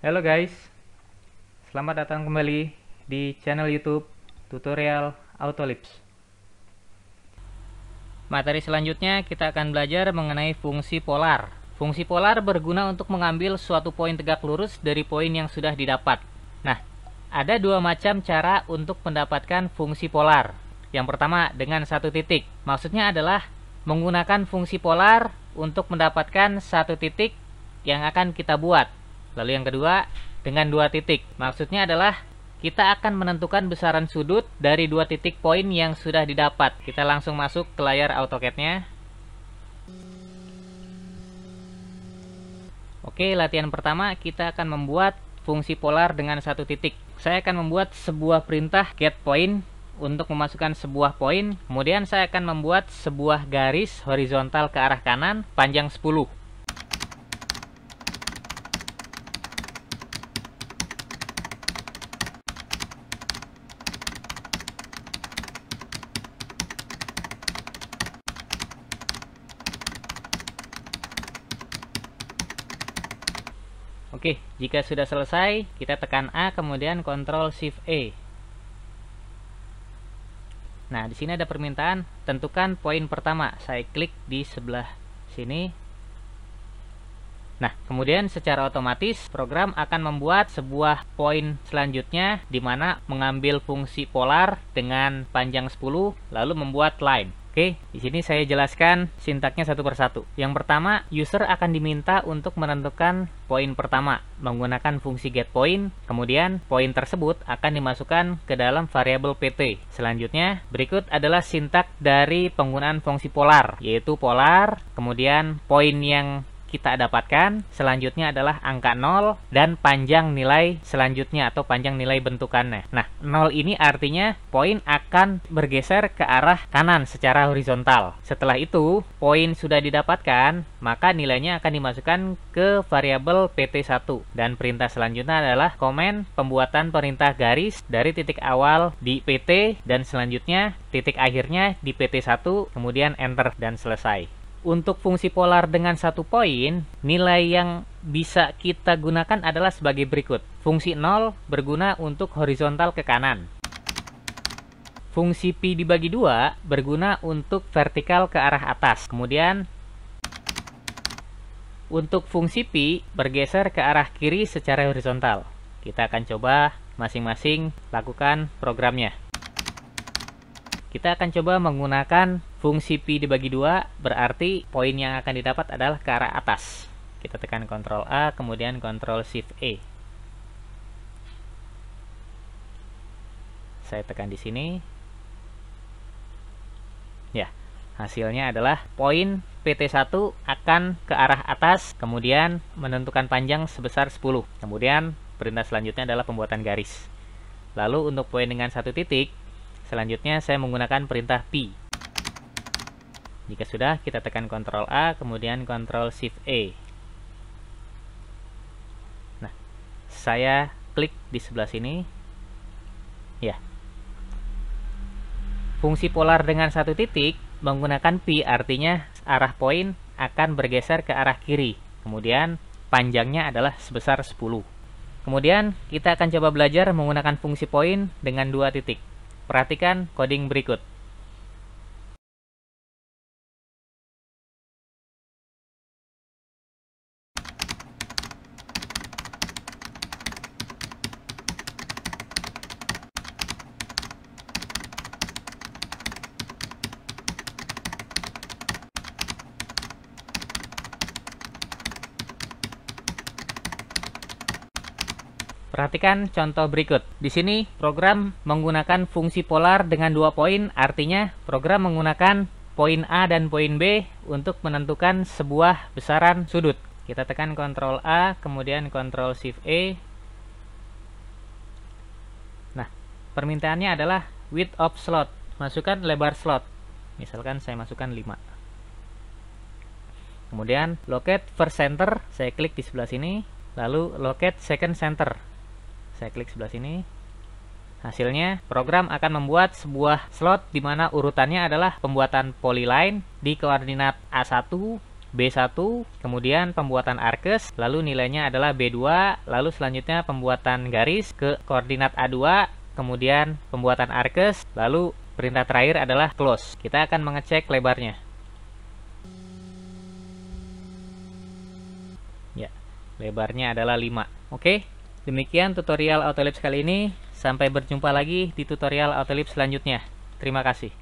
Halo guys, selamat datang kembali di channel YouTube Tutorial Autolips. Materi selanjutnya kita akan belajar mengenai fungsi polar. Fungsi polar berguna untuk mengambil suatu poin tegak lurus dari poin yang sudah didapat. Nah, ada dua macam cara untuk mendapatkan fungsi polar. Yang pertama dengan satu titik. Maksudnya adalah menggunakan fungsi polar untuk mendapatkan satu titik yang akan kita buat. Lalu yang kedua, dengan dua titik. Maksudnya adalah kita akan menentukan besaran sudut dari dua titik poin yang sudah didapat. Kita langsung masuk ke layar AutoCAD-nya. Oke, latihan pertama kita akan membuat fungsi polar dengan satu titik. Saya akan membuat sebuah perintah getPoint untuk memasukkan sebuah poin. Kemudian saya akan membuat sebuah garis horizontal ke arah kanan panjang 10. Oke, jika sudah selesai, kita tekan A, kemudian Ctrl Shift E. Nah, di sini ada permintaan, tentukan poin pertama. Saya klik di sebelah sini. Nah, kemudian secara otomatis program akan membuat sebuah poin selanjutnya di mana mengambil fungsi polar dengan panjang 10 lalu membuat line. Oke, di sini saya jelaskan sintaknya satu persatu. Yang pertama, user akan diminta untuk menentukan poin pertama menggunakan fungsi getPoint. Kemudian, poin tersebut akan dimasukkan ke dalam variabel pt. Selanjutnya, berikut adalah sintak dari penggunaan fungsi polar, yaitu polar, kemudian poin yang kita dapatkan, selanjutnya adalah angka 0 dan panjang nilai selanjutnya atau panjang nilai bentukannya. Nah, 0 ini artinya poin akan bergeser ke arah kanan secara horizontal. Setelah itu, poin sudah didapatkan, maka nilainya akan dimasukkan ke variabel pt1 dan perintah selanjutnya adalah komen pembuatan perintah garis dari titik awal di pt dan selanjutnya titik akhirnya di pt1, kemudian enter dan selesai. Untuk fungsi polar dengan satu poin, nilai yang bisa kita gunakan adalah sebagai berikut. Fungsi 0 berguna untuk horizontal ke kanan. Fungsi pi dibagi 2 berguna untuk vertikal ke arah atas. Kemudian, untuk fungsi pi bergeser ke arah kiri secara horizontal. Kita akan coba masing-masing lakukan programnya. Kita akan coba menggunakan fungsi pi dibagi 2, berarti poin yang akan didapat adalah ke arah atas. Kita tekan Ctrl A, kemudian Ctrl Shift E. Saya tekan di sini. Ya, hasilnya adalah poin PT1 akan ke arah atas, kemudian menentukan panjang sebesar 10. Kemudian, perintah selanjutnya adalah pembuatan garis. Lalu, untuk poin dengan satu titik, selanjutnya saya menggunakan perintah pi. Jika sudah, kita tekan Ctrl A, kemudian Ctrl Shift E. Nah, saya klik di sebelah sini. Ya. Fungsi polar dengan satu titik menggunakan pi, artinya arah poin akan bergeser ke arah kiri. Kemudian, panjangnya adalah sebesar 10. Kemudian, kita akan coba belajar menggunakan fungsi poin dengan dua titik. Perhatikan coding berikut. Perhatikan contoh berikut. Di sini program menggunakan fungsi polar dengan dua poin, artinya program menggunakan poin A dan poin B untuk menentukan sebuah besaran sudut. Kita tekan Ctrl A, kemudian Ctrl Shift E. Nah, permintaannya adalah width of slot. Masukkan lebar slot. Misalkan saya masukkan 5. Kemudian locate first center, saya klik di sebelah sini. Lalu locate second center. Saya klik sebelah sini. Hasilnya, program akan membuat sebuah slot di mana urutannya adalah pembuatan polyline di koordinat A1, B1, kemudian pembuatan arkes, lalu nilainya adalah B2, lalu selanjutnya pembuatan garis ke koordinat A2, kemudian pembuatan arkes, lalu perintah terakhir adalah close. Kita akan mengecek lebarnya. Ya, lebarnya adalah 5. Oke, demikian tutorial Autolips kali ini. Sampai berjumpa lagi di tutorial Autolips selanjutnya. Terima kasih.